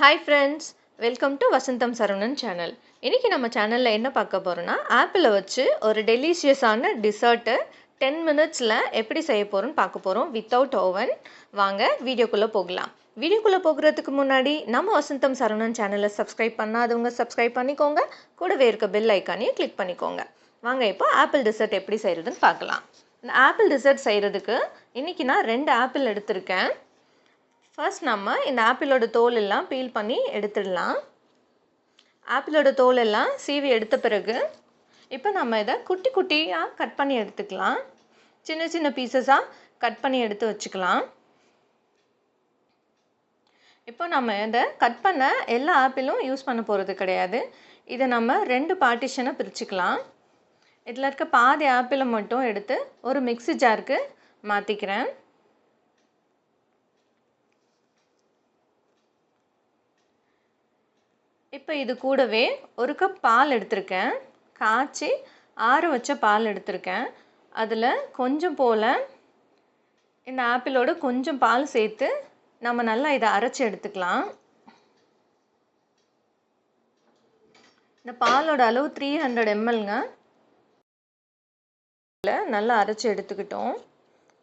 Hi friends, welcome to Vasantham Saravanan channel. இன்னைக்கு நம்ம சேனல்ல என்ன பார்க்க போறோம்னா ஆப்பிள வச்சு ஒரு டெலிஷியஸான டெசர்ட் 10 மினிட்ஸ்ல எப்படி செய்ய போறோம்னு பார்க்க போறோம் வித்தவுட் ஓவன். வாங்க வீடியோக்குள்ள போகலாம். வீடியோக்குள்ள போகிறதுக்கு முன்னாடி நம்ம வசந்தம் சரவணன் சேனலை சப்ஸ்கிரைப் பண்ணாதவங்க சப்ஸ்கிரைப் பண்ணிக்கோங்க. கூடவே இருக்க பெல் ஐகானையும் கிளிக் பண்ணிக்கோங்க. வாங்க இப்போ ஆப்பிள் டெசர்ட் எப்படி செய்யறதுன்னு பார்க்கலாம். இந்த ஆப்பிள் டெசர்ட் செய்யறதுக்கு இன்னைக்கு நான் 2 ஆப்பிள் எடுத்திருக்கேன். ஃபர்ஸ்ட் நம்ம இந்த ஆப்பிளோட தோல் எல்லாம் பீல் பண்ணி எடுத்துடலாம். ஆப்பிளோட தோல் எல்லாம் சீவி எடுத்த பிறகு இப்போ நம்ம இதை குட்டி குட்டியாக கட் பண்ணி எடுத்துக்கலாம். சின்ன சின்ன பீசஸாக கட் பண்ணி எடுத்து வச்சுக்கலாம். இப்போ நம்ம இதை கட் பண்ண எல்லா ஆப்பிளும் யூஸ் பண்ண போகிறது கிடையாது. இதை நம்ம 2 பார்ட்டிஷனாக பிரிச்சுக்கலாம். இதில் இருக்க பாதி ஆப்பிளை மட்டும் எடுத்து ஒரு மிக்ஸி ஜாருக்கு மாற்றிக்கிறேன். இப்போ இது கூடவே ஒரு கப் பால் எடுத்திருக்கேன். காய்ச்சி ஆற வச்ச பால் எடுத்திருக்கேன். அதில் கொஞ்சம் போல் இந்த ஆப்பிளோட கொஞ்சம் பால் சேர்த்து நம்ம நல்லா இதை அரைச்சி எடுத்துக்கலாம். இந்த பாலோட அளவு 300 mlங்க. நல்லா அரைச்சி எடுத்துக்கிட்டோம்.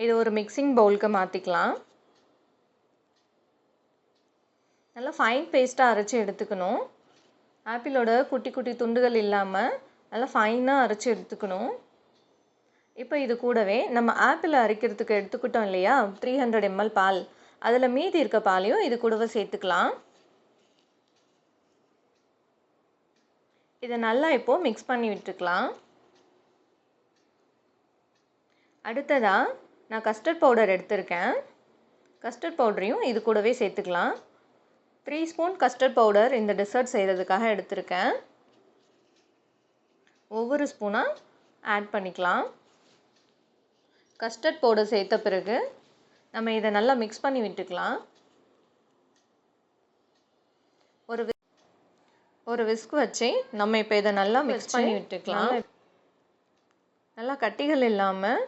இது ஒரு மிக்சிங் பவுலுக்கு மாற்றிக்கலாம். நல்லா ஃபைன் பேஸ்ட்டாக அரைச்சி எடுத்துக்கணும். ஆப்பிளோட குட்டி குட்டி துண்டுகள் இல்லாமல் நல்லா ஃபைனாக அரைச்சி எடுத்துக்கணும். இப்போ இது கூடவே நம்ம ஆப்பிளை அரைக்கிறதுக்கு எடுத்துக்கிட்டோம் இல்லையா 300 ml பால், அதில் மீதி இருக்க பாலையும் இது கூடவே சேர்த்துக்கலாம். இதை நல்லா இப்போது மிக்ஸ் பண்ணி விட்டுக்கலாம். அடுத்ததாக நான் கஸ்டர்ட் பவுடர் எடுத்திருக்கேன். கஸ்டர்ட் பவுடரையும் இது கூடவே சேர்த்துக்கலாம். 3 ஸ்பூன் கஸ்டர்ட் பவுடர் இந்த டெசர்ட் செய்கிறதுக்காக எடுத்திருக்கேன். ஒவ்வொரு ஸ்பூனாக ஆட் பண்ணிக்கலாம். கஸ்டர்ட் பவுடர் சேர்த்த பிறகு நம்ம இதை நல்லா மிக்ஸ் பண்ணி விட்டுக்கலாம். ஒரு விஸ்க் வச்சு நம்ம இப்போ இதை நல்லா மிக்ஸ் பண்ணி விட்டுக்கலாம். நல்லா கட்டிகள் இல்லாமல்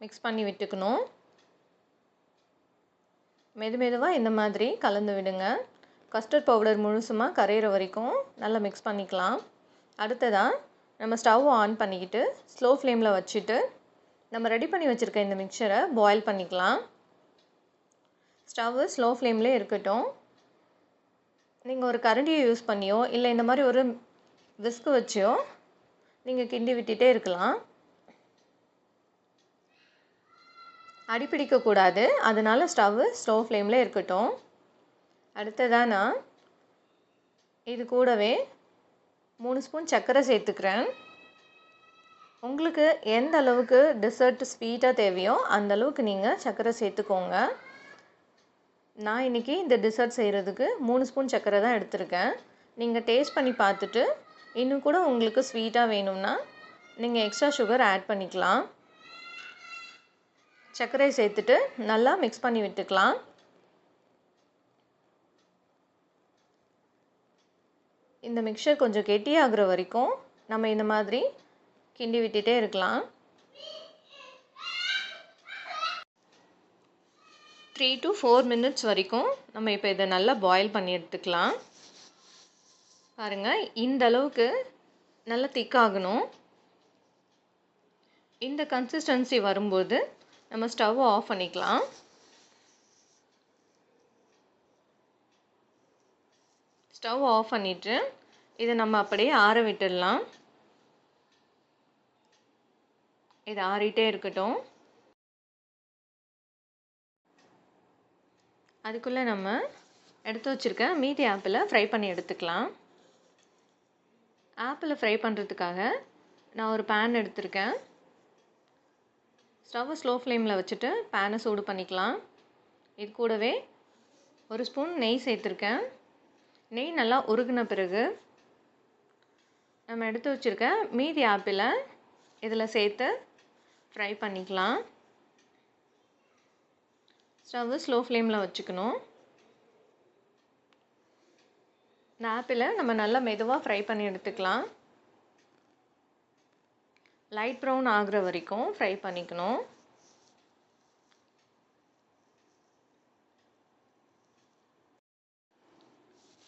மிக்ஸ் பண்ணி விட்டுக்கணும். மெதுவாக இந்த மாதிரி கலந்து விடுங்க. கஸ்டர்ட் பவுடர் முழுசுமாக கரையிற வரைக்கும் நல்லா மிக்ஸ் பண்ணிக்கலாம். அடுத்ததாக நம்ம ஸ்டவ் ஆன் பண்ணிக்கிட்டு ஸ்லோ ஃப்ளேமில் வச்சுட்டு நம்ம ரெடி பண்ணி வச்சுருக்க இந்த மிக்சரை பாயில் பண்ணிக்கலாம். ஸ்டவ்வு ஸ்லோ ஃப்ளேம்லேயே இருக்கட்டும். நீங்கள் ஒரு கரண்டியை யூஸ் பண்ணியோ இல்லை இந்த மாதிரி ஒரு விஸ்க் வச்சியோ நீங்கள் கிண்டி விட்டுட்டே இருக்கலாம். அடிப்பிடிக்கக்கூடாது, அதனால் ஸ்டவ்வு ஸ்லோ ஃப்ளேமில் இருக்கட்டும். அடுத்ததாக நான் இது கூடவே 3 ஸ்பூன் சர்க்கரை சேர்த்துக்கிறேன். உங்களுக்கு எந்த அளவுக்கு டெசர்ட் ஸ்வீட்டாக தேவையோ அந்த அளவுக்கு நீங்கள் சர்க்கரை சேர்த்துக்கோங்க. நான் இன்றைக்கி இந்த டெசர்ட் செய்கிறதுக்கு 3 ஸ்பூன் சர்க்கரை தான் எடுத்திருக்கேன். நீங்கள் டேஸ்ட் பண்ணி பார்த்துட்டு இன்னும் கூட உங்களுக்கு ஸ்வீட்டாக வேணும்னா நீங்கள் எக்ஸ்ட்ரா சுகர் ஆட் பண்ணிக்கலாம். சர்க்கரை சேர்த்துட்டு நல்லா மிக்ஸ் பண்ணி விட்டுக்கலாம். இந்த மிக்சர் கொஞ்சம் கெட்டியாகிற வரைக்கும் நம்ம இந்த மாதிரி கிண்டி விட்டுட்டே இருக்கலாம். 3 to 4 minutes வரைக்கும் நம்ம இப்போ இதை நல்லா பாயில் பண்ணி எடுத்துக்கலாம். பாருங்கள், இந்த அளவுக்கு நல்லா திக்காகணும். இந்த கன்சிஸ்டன்சி வரும்போது நம்ம ஸ்டவ் ஆஃப் பண்ணிக்கலாம். ஸ்டவ் ஆஃப் பண்ணிவிட்டு இதை நம்ம அப்படியே ஆற விட்டுடலாம். இது ஆறிட்டே இருக்கட்டும். அதுக்குள்ளே நம்ம எடுத்து வச்சுருக்க மீதி ஆப்பிளை ஃப்ரை பண்ணி எடுத்துக்கலாம். ஆப்பிளை ஃப்ரை பண்ணுறதுக்காக நான் ஒரு பேன் எடுத்திருக்கேன். ஸ்டவ்வை ஸ்லோ ஃப்ளேமில் வச்சுட்டு பேனை சூடு பண்ணிக்கலாம். இது கூடவே ஒரு ஸ்பூன் நெய் சேர்த்துருக்கேன். நெய் நல்லா உருகின பிறகு நம்ம எடுத்து வச்சுருக்க மீதி ஆப்பிளை இதில் சேர்த்து ஃப்ரை பண்ணிக்கலாம். ஸ்டவ்வு ஸ்லோ ஃப்ளேமில் வச்சுக்கணும். இந்த ஆப்பிளை நம்ம நல்லா மெதுவாக ஃப்ரை பண்ணி எடுத்துக்கலாம். லைட் ப்ரௌன் ஆகிற வரைக்கும் ஃப்ரை பண்ணிக்கணும்.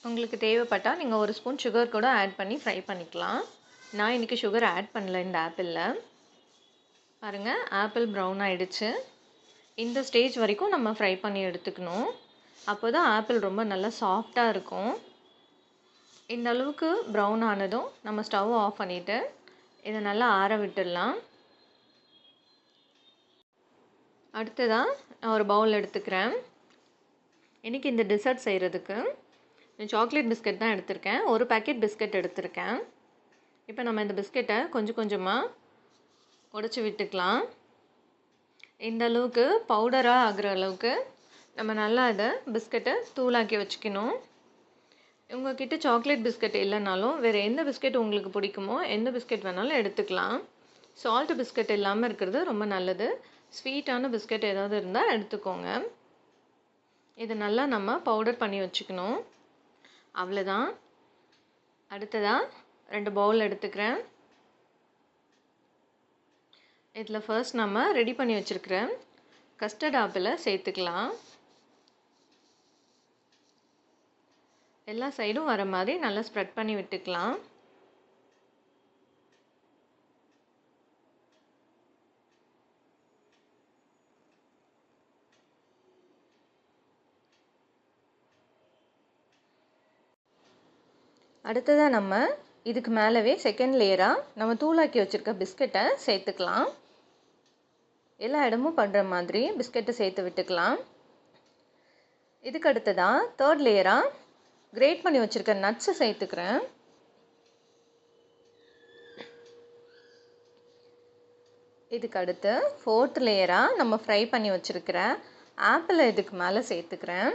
உங்களுக்கு தேவைப்பட்டால் நீங்கள் ஒரு ஸ்பூன் சுகர் கூட ஆட் பண்ணி ஃப்ரை பண்ணிக்கலாம். நான் இன்றைக்கி சுகர் ஆட் பண்ணல இந்த ஆப்பிளில். பாருங்கள், ஆப்பிள் ப்ரௌன் ஆகிடுச்சு. இந்த ஸ்டேஜ் வரைக்கும் நம்ம ஃப்ரை பண்ணி எடுத்துக்கணும். அப்போ தான் ஆப்பிள் ரொம்ப நல்லா சாஃப்டாக இருக்கும். இந்த அளவுக்கு ப்ரௌன் ஆனதும் நம்ம ஸ்டவ் ஆஃப் பண்ணிவிட்டு இதை நல்லா ஆற விட்டுடலாம். அடுத்ததாக நான் ஒரு பவுல் எடுத்துக்கிறேன். இன்றைக்கி இந்த டெசர்ட் செய்கிறதுக்கு சாக்லேட் பிஸ்கட் தான் எடுத்திருக்கேன். ஒரு பேக்கெட் பிஸ்கட் எடுத்திருக்கேன். இப்போ நம்ம இந்த பிஸ்கெட்டை கொஞ்சம் கொஞ்சமாக உடைச்சி விட்டுக்கலாம். இந்த அளவுக்கு பவுடராக ஆகிற அளவுக்கு நம்ம நல்லா இதை பிஸ்கட்டை தூளாக்கி வச்சுக்கணும். உங்கள்கிட்ட சாக்லேட் பிஸ்கட் இல்லைனாலும் வேறு எந்த பிஸ்கெட் உங்களுக்கு பிடிக்குமோ எந்த பிஸ்கெட் வேணாலும் எடுத்துக்கலாம். சால்ட் பிஸ்கட் இல்லாமல் இருக்கிறது ரொம்ப நல்லது. ஸ்வீட்டான பிஸ்கட் ஏதாவது இருந்தால் எடுத்துக்கோங்க. இதை நல்லா நம்ம பவுடர் பண்ணி வச்சுக்கணும். அவ்வளோதான். அடுத்ததாக 2 பவுல் எடுத்துக்கிறேன். இதில் ஃபர்ஸ்ட் நம்ம ரெடி பண்ணி வச்சுருக்கிற கஸ்டர்ட் ஆப்பிளை சேர்த்துக்கலாம். எல்லா சைடும் வர மாதிரி நல்லா ஸ்ப்ரெட் பண்ணி விட்டுக்கலாம். அடுத்ததாக நம்ம இதுக்கு மேலவே செகண்ட் லேயராக நம்ம தூளாக்கி வச்சுருக்க பிஸ்கட்டை சேர்த்துக்கலாம். எல்லா இடமும் பண்ணுற மாதிரி பிஸ்கட்டை சேர்த்து விட்டுக்கலாம். இதுக்கு அடுத்ததாக தேர்ட் லேயராக கிரேட் பண்ணி வச்சுருக்க நட்ஸை சேர்த்துக்கிறேன். இதுக்கு அடுத்து ஃபோர்த் லேயராக நம்ம ஃப்ரை பண்ணி வச்சுருக்கிற ஆப்பிளை இதுக்கு மேலே சேர்த்துக்கிறேன்.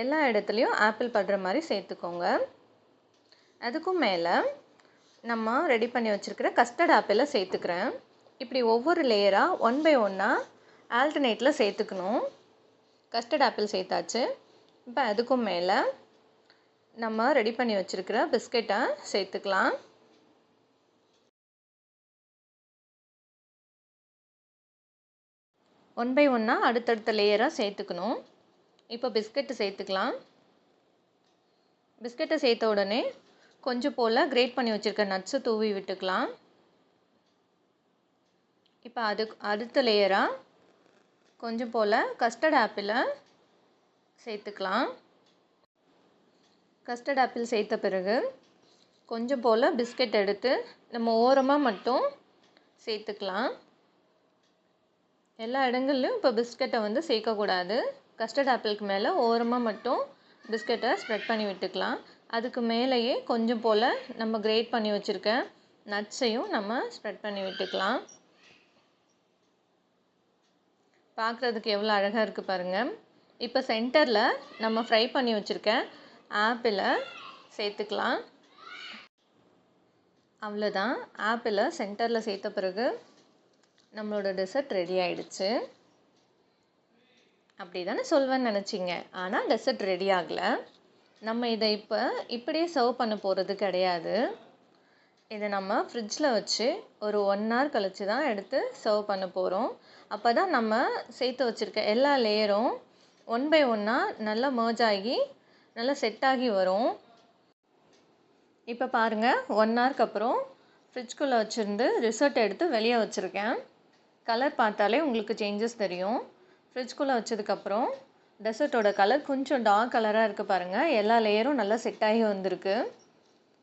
எல்லா இடத்துலையும் ஆப்பிள் படுற மாதிரி சேர்த்துக்கோங்க. அதுக்கும் மேலே நம்ம ரெடி பண்ணி வச்சுருக்கிற கஸ்டர்ட் ஆப்பிளை சேர்த்துக்கிறேன். இப்படி ஒவ்வொரு லேயராக 1 by 1 ஆல்டர்னேட்டில் சேர்த்துக்கணும். கஸ்டர்ட் ஆப்பிள் சேர்த்தாச்சு. இப்போ அதுக்கும் மேலே நம்ம ரெடி பண்ணி வச்சுருக்கிற பிஸ்கெட்டை சேர்த்துக்கலாம். ஒன் பை ஒன்னாக அடுத்தடுத்த லேயராக சேர்த்துக்கணும். இப்போ பிஸ்கெட்டு சேர்த்துக்கலாம். பிஸ்கெட்டை சேர்த்த உடனே கொஞ்சம் போல் கிரேட் பண்ணி வச்சுருக்க நட்ஸை தூவி விட்டுக்கலாம். இப்போ அடுத்த லேயராக கொஞ்சம் போல் கஸ்டர்ட் ஆப்பிளை சேர்த்துக்கலாம். கஸ்டர்ட் ஆப்பிள் சேர்த்த பிறகு கொஞ்சம் போல் பிஸ்கெட் எடுத்து நம்ம ஓரமாக மட்டும் சேர்த்துக்கலாம். எல்லா இடங்கள்லையும் இப்போ பிஸ்கெட்டை வந்து சேர்க்கக்கூடாது. கஸ்டர்ட் ஆப்பிளுக்கு மேலே ஓரமாக மட்டும் பிஸ்கெட்டை ஸ்ப்ரெட் பண்ணி விட்டுக்கலாம். அதுக்கு மேலேயே கொஞ்சம் போல் நம்ம கிரேட் பண்ணி வச்சுருக்க நட்ஸையும் நம்ம ஸ்ப்ரெட் பண்ணி விட்டுக்கலாம். பார்க்குறதுக்கு எவ்வளோ அழகாக இருக்குது பாருங்கள். இப்போ சென்டரில் நம்ம ஃப்ரை பண்ணி வச்சுருக்க ஆப்பிளை சேர்த்துக்கலாம். அவ்வளோதான். ஆப்பிளை சென்டரில் சேர்த்த பிறகு நம்மளோட டெசர்ட் ரெடி ஆகிடுச்சு. அப்படி தானே சொல்வேன்னு நினச்சிங்க. ஆனால் டெசர்ட் ரெடி ஆகலை. நம்ம இதை இப்போ இப்படியே சர்வ் பண்ண போகிறது கிடையாது. இதை நம்ம ஃப்ரிட்ஜில் வச்சு ஒரு 1 hour கழித்து தான் எடுத்து சர்வ் பண்ண போகிறோம். அப்போ தான் நம்ம சேர்த்து வச்சுருக்க எல்லா லேயரும் 1 by 1 நல்லா மர்ஜ் ஆகி நல்லா செட் ஆகி வரும். இப்போ பாருங்கள், 1 hourக்கு அப்புறம் ஃப்ரிட்ஜ்குள்ளே வச்சுருந்து ரிசல்ட் எடுத்து வெளியே வச்சுருக்கேன். கலர் பார்த்தாலே உங்களுக்கு சேஞ்சஸ் தெரியும். ஃப்ரிட்ஜ்குள்ளே வச்சதுக்கப்புறம் டெசர்ட்டோட கலர் கொஞ்சம் டார்க் கலராக இருக்குது பாருங்கள். எல்லா லேயரும் நல்லா செட் ஆகி வந்திருக்கு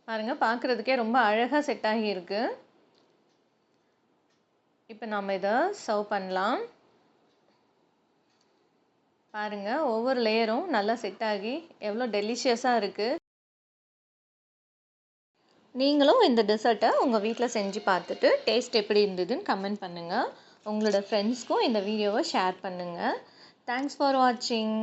பாருங்கள். பார்க்குறதுக்கே ரொம்ப அழகாக செட் ஆகி இருக்குது. இப்போ நம்ம இதை சர்வ் பண்ணலாம். பாருங்கள், ஒவ்வொரு லேயரும் நல்லா செட் ஆகி எவ்வளோ டெலிஷியஸாக இருக்குது. நீங்களும் இந்த டெசர்ட்டை உங்கள் வீட்டில் செஞ்சு பார்த்துட்டு டேஸ்ட் எப்படி இருந்ததுன்னு கமெண்ட் பண்ணுங்கள். உங்களோட ஃப்ரெண்ட்ஸ்க்கும் இந்த வீடியோவை ஷேர் பண்ணுங்கள். தேங்க்ஸ் ஃபார் வாட்சிங்.